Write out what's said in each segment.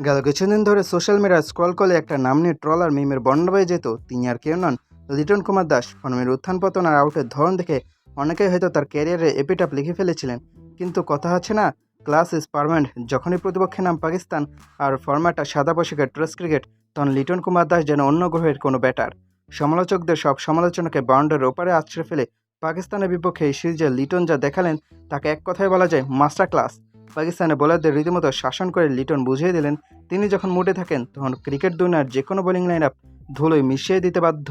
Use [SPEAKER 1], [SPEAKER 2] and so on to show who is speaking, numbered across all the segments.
[SPEAKER 1] গেল কিছুদিন ধরে সোশ্যাল মিডিয়ায় স্ক্রল করলে একটা নাম নিয়ে ট্রল আর মিমের বন্যা হয়ে যেত। তিনি আর কেউ নন, লিটন কুমার দাস। ফর্মের উত্থান পতন আর আউটের ধরন দেখে অনেকেই হয়তো তার ক্যারিয়ারে এপিটাপ লিখে ফেলেছিলেন। কিন্তু কথা আছে না, ক্লাস ইজ পারমানেন্ট। যখনই প্রতিপক্ষের নাম পাকিস্তান আর ফরম্যাটটা সাদা পোশাকের টেস্ট ক্রিকেট, তখন লিটন কুমার দাস যেন অন্য গ্রহের কোনো ব্যাটার। সমালোচকদের সব সমালোচনাকে বাউন্ডারির ওপারে আছড়ে ফেলে পাকিস্তানের বিপক্ষে এই সিরিজে লিটন যা দেখালেন তাকে এক কথায় বলা যায় মাস্টার ক্লাস। পাকিস্তানের বোলারদের রীতিমতো শাসন করে লিটন বুঝিয়ে দিলেন তিনি যখন মুডে থাকেন তখন ক্রিকেট দুনিয়ার যে কোনো বোলিং লাইন আপ ধুলোয় মিশিয়ে দিতে বাধ্য।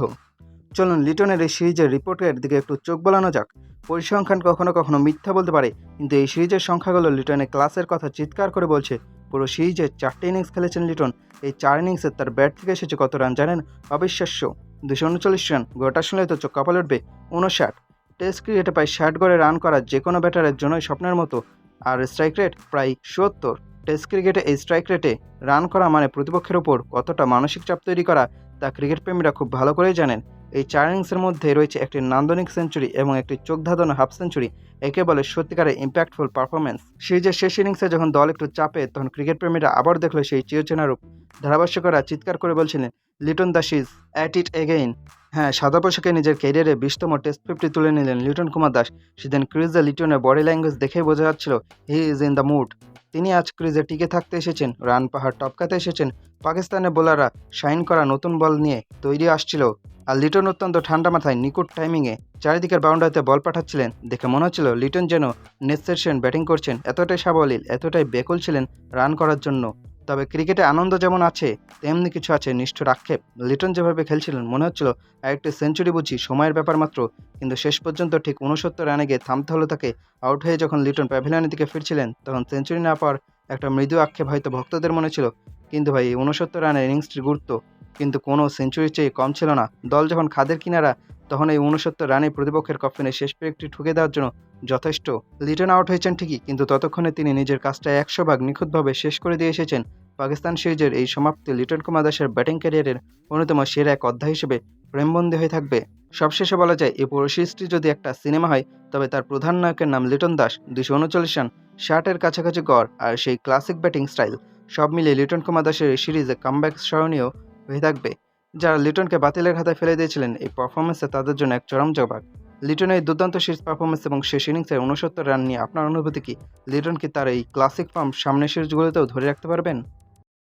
[SPEAKER 1] চলুন লিটনের এই সিরিজের রিপোর্টের দিকে একটু চোখ বোলানো যাক। পরিসংখ্যান কখনো কখনো মিথ্যা বলতে পারে, কিন্তু এই সিরিজের সংখ্যাগুলো লিটনের ক্লাসের কথা চিৎকার করে বলছে। পুরো সিরিজে 4টে ইনিংস খেলেছেন লিটন। এই 4 ইনিংসে তার ব্যাট থেকে এসেছে কত রান জানেন? অবিশ্বাস্য 239 রান। গোটা শুনলে তো চোখ কপাল উঠবে। 59। টেস্ট ক্রিকেটে প্রায় 60 গড়ে রান করা যে কোনো ব্যাটারের জন্যই স্বপ্নের মতো। আর স্ট্রাইক রেট প্রায় 70। টেস্ট ক্রিকেটে এই স্ট্রাইক রেটে রান করা মানে প্রতিপক্ষের ওপর কতটা মানসিক চাপ তৈরি করা, তা ক্রিকেট প্রেমীরা খুব ভালো করেই জানেন। এই 4 ইনিংসের মধ্যে রয়েছে একটি নান্দনিক সেঞ্চুরি এবং একটি চোখ ধাঁধানো হাফ সেঞ্চুরি। একে বলে সত্যিকারের ইম্প্যাক্টফুল পারফরমেন্স। সিরিজের শেষ ইনিংসে যখন দল একটু চাপে, তখন ক্রিকেট প্রেমীরা আবার দেখলো সেই চিরচেনা রূপ। ধারাভাষ্যকরা চিৎকার করে বলছিলেন, Liton Das is at it again. হ্যাঁ, সাদা পোশাকে নিজের ক্যারিয়ারে 20তম টেস্ট 50 তুলে নিলেন লিটন কুমার দাস। সেদিন ক্রিজে লিটনের বডি ল্যাঙ্গুয়েজ দেখেই বোঝা যাচ্ছিল he is in the mood. তিনি আজ ক্রিজে টিকে থাকতে এসেছেন, রান পাহাড় টপকাতে এসেছেন। পাকিস্তানের বোলাররা শাইন করা নতুন বল নিয়ে তৈরি আসছিল, আর লিটন অত্যন্ত ঠান্ডা মাথায় নিখুঁত টাইমিংয়ে চারিদিকের বাউন্ডারিতে বল পাঠাচ্ছিলেন। দেখে মনে হচ্ছিল লিটন যেন নেক্সট সেশন ব্যাটিং করছেন। এতটাই সাবলীল, এতটাই বেকুল ছিলেন রান করার জন্য। তবে ক্রিকেটে আনন্দ যেমন আছে, তেমনি কিছু আছে নিষ্ঠুর আক্ষেপ। লিটন যেভাবে খেলছিলেন মনে হচ্ছিল আরেকটি সেঞ্চুরি বুঝি সময়ের ব্যাপার মাত্র। কিন্তু শেষ পর্যন্ত ঠিক 69 রানে গিয়ে থামতে হলো তাকে। আউট হয়ে যখন লিটন প্যাভিলিয়নের দিকে ফিরছিলেন, তখন সেঞ্চুরি না পাওয়ার একটা মৃদু আক্ষেপ হয়তো ভক্তদের মনে ছিল। কিন্তু ভাই, 69 রানের ইনিংসটির গুরুত্ব কিন্তু কোনো সেঞ্চুরির চেয়ে কম ছিল না। দল যখন খাদের কিনারা, তখন এই 69 রানে প্রতিপক্ষের কফিনে শেষ পেরেকটি ঠুকে দেওয়ার জন্য যথেষ্ট। লিটন আউট হয়েছেন ঠিকই, কিন্তু ততক্ষণে তিনি নিজের কাজটা 100 ভাগ নিখুঁতভাবে শেষ করে দিয়ে এসেছেন। পাকিস্তান সিরিজের এই সমাপ্তি লিটন কুমার দাসের ব্যাটিং ক্যারিয়ারের অন্যতম সেরা এক অধ্যায় হিসেবে প্রেমবন্দী হয়ে থাকবে। সবশেষে বলা যায়, এই পুরো সিরিজটি যদি একটা সিনেমা হয়, তবে তার প্রধান নায়কের নাম লিটন দাস। 239 রান, 60-এর কাছাকাছি গড় আর সেই ক্লাসিক ব্যাটিং স্টাইল, সব মিলিয়ে লিটন কুমার দাসের এই সিরিজে কামব্যাক স্মরণীয় হয়ে থাকবে। যারা লিটনকে বাতিলের খাতায় ফেলে দিয়েছিলেন, এই পারফরমেন্সে তাদের জন্য এক চরম জবাব। লিটনের এই দুর্দান্ত সিরিজ পারফরমেন্স এবং শেষ ইনিংসে 69 রান নিয়ে আপনার অনুভূতি কি? লিটন কি তার এই ক্লাসিক ফর্ম সামনের সিরিজগুলোতেও ধরে রাখতে পারবেন?